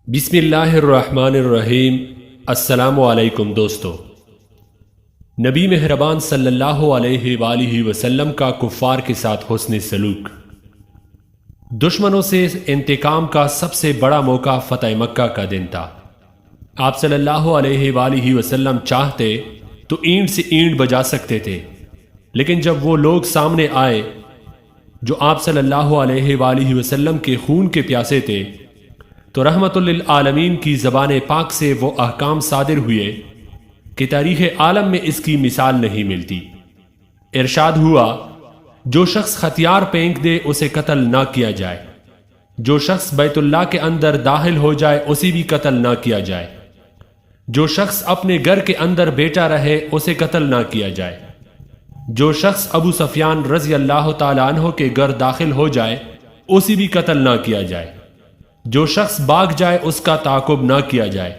بسم اللہ الرحمن الرحیم۔ السلام علیکم دوستو۔ نبی مہربان صلی اللہ علیہ وآلہ وسلم کا کفار کے ساتھ حسن سلوک۔ دشمنوں سے انتقام کا سب سے بڑا موقع فتح مکہ کا دن تھا۔ آپ صلی اللہ علیہ وآلہ وسلم چاہتے تو اینٹ سے اینٹ بجا سکتے تھے، لیکن جب وہ لوگ سامنے آئے جو آپ صلی اللہ علیہ وآلہ وسلم کے خون کے پیاسے تھے، تو رحمت للعالمین کی زبان پاک سے وہ احکام صادر ہوئے کہ تاریخ عالم میں اس کی مثال نہیں ملتی۔ ارشاد ہوا، جو شخص ہتھیار پھینک دے اسے قتل نہ کیا جائے، جو شخص بیت اللہ کے اندر داخل ہو جائے اسے بھی قتل نہ کیا جائے، جو شخص اپنے گھر کے اندر بیٹھا رہے اسے قتل نہ کیا جائے، جو شخص ابو سفیان رضی اللہ تعالیٰ عنہ کے گھر داخل ہو جائے اسے بھی قتل نہ کیا جائے، جو شخص بھاگ جائے اس کا تعاقب نہ کیا جائے،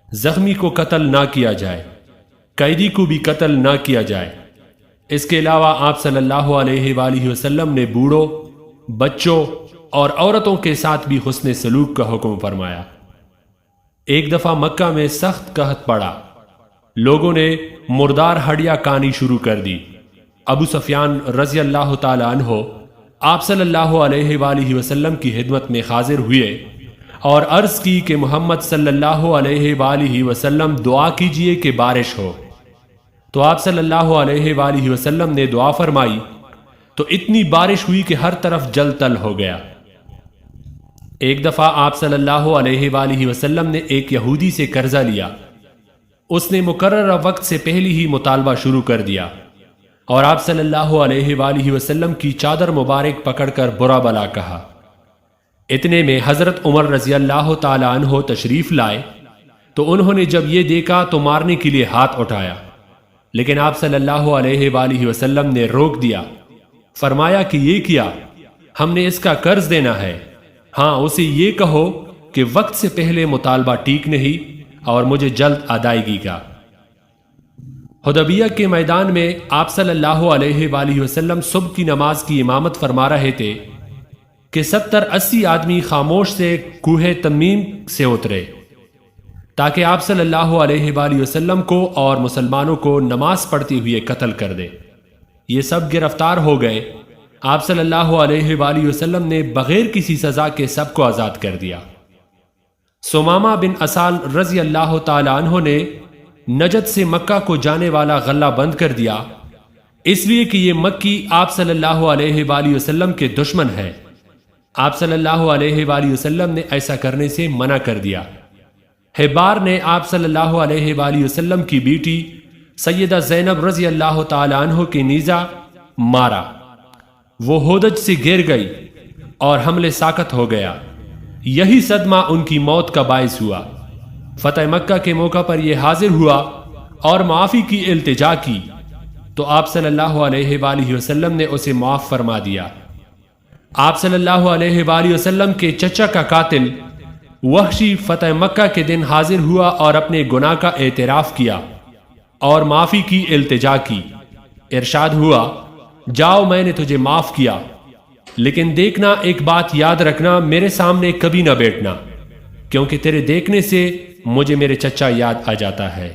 زخمی کو قتل نہ کیا جائے، قیدی کو بھی قتل نہ کیا جائے۔ اس کے علاوہ آپ صلی اللہ علیہ وآلہ وسلم نے بوڑھوں، بچوں اور عورتوں کے ساتھ بھی حسن سلوک کا حکم فرمایا۔ ایک دفعہ مکہ میں سخت قحط پڑا، لوگوں نے مردار ہڈیاں کانی شروع کر دی۔ ابو سفیان رضی اللہ تعالی عنہ آپ صلی اللہ علیہ وآلہ وسلم کی خدمت میں حاضر ہوئے اور عرض کی کہ محمد صلی اللہ علیہ وآلہ وسلم دعا کیجئے کہ بارش ہو۔ تو آپ صلی اللہ علیہ وآلہ وسلم نے دعا فرمائی تو اتنی بارش ہوئی کہ ہر طرف جل تل ہو گیا۔ ایک دفعہ آپ صلی اللہ علیہ وآلہ وسلم نے ایک یہودی سے قرضہ لیا، اس نے مقررہ وقت سے پہلے ہی مطالبہ شروع کر دیا اور آپ صلی اللہ علیہ وآلہ وسلم کی چادر مبارک پکڑ کر برا بلا کہا۔ اتنے میں حضرت عمر رضی اللہ تعالی عنہ تشریف لائے تو انہوں نے جب یہ دیکھا تو مارنے کے لیے ہاتھ اٹھایا، لیکن آپ صلی اللہ علیہ وآلہ وسلم نے روک دیا، فرمایا کہ یہ کیا، ہم نے اس کا قرض دینا ہے، ہاں اسے یہ کہو کہ وقت سے پہلے مطالبہ ٹھیک نہیں اور مجھے جلد ادائیگی کا۔ حدیبیہ کے میدان میں آپ صلی اللہ علیہ وآلہ وسلم صبح کی نماز کی امامت فرما رہے تھے کہ 70-80 آدمی خاموش سے کوہ تمیم سے اترے تاکہ آپ صلی اللہ علیہ وآلہ وسلم کو اور مسلمانوں کو نماز پڑھتے ہوئے قتل کر دے۔ یہ سب گرفتار ہو گئے۔ آپ صلی اللہ علیہ وآلہ وسلم نے بغیر کسی سزا کے سب کو آزاد کر دیا۔ سمامہ بن اسال رضی اللہ تعالی عنہ نے نجد سے مکہ کو جانے والا غلہ بند کر دیا، اس لیے کہ یہ مکی آپ صلی اللہ علیہ وآلہ وسلم کے دشمن ہے۔ آپ صلی اللہ علیہ وآلہ وسلم نے ایسا کرنے سے منع کر دیا۔ حبار نے آپ صلی اللہ علیہ وآلہ وسلم کی بیٹی سیدہ زینب رضی اللہ تعالی عنہ کے نیزہ مارا، وہ ہودج سے گر گئی اور حمل ساقط ہو گیا، یہی صدمہ ان کی موت کا باعث ہوا۔ فتح مکہ کے موقع پر یہ حاضر ہوا اور معافی کی التجا کی تو آپ صلی اللہ علیہ وآلہ وسلم نے اسے معاف فرما دیا۔ آپ صلی اللہ علیہ وآلہ وسلم کے چچا کا قاتل وحشی فتح مکہ کے دن حاضر ہوا اور اپنے گناہ کا اعتراف کیا اور معافی کی التجا کی۔ ارشاد ہوا، جاؤ میں نے تجھے معاف کیا، لیکن دیکھنا ایک بات یاد رکھنا، میرے سامنے کبھی نہ بیٹھنا، کیونکہ تیرے دیکھنے سے مجھے میرے چچا یاد آ جاتا ہے۔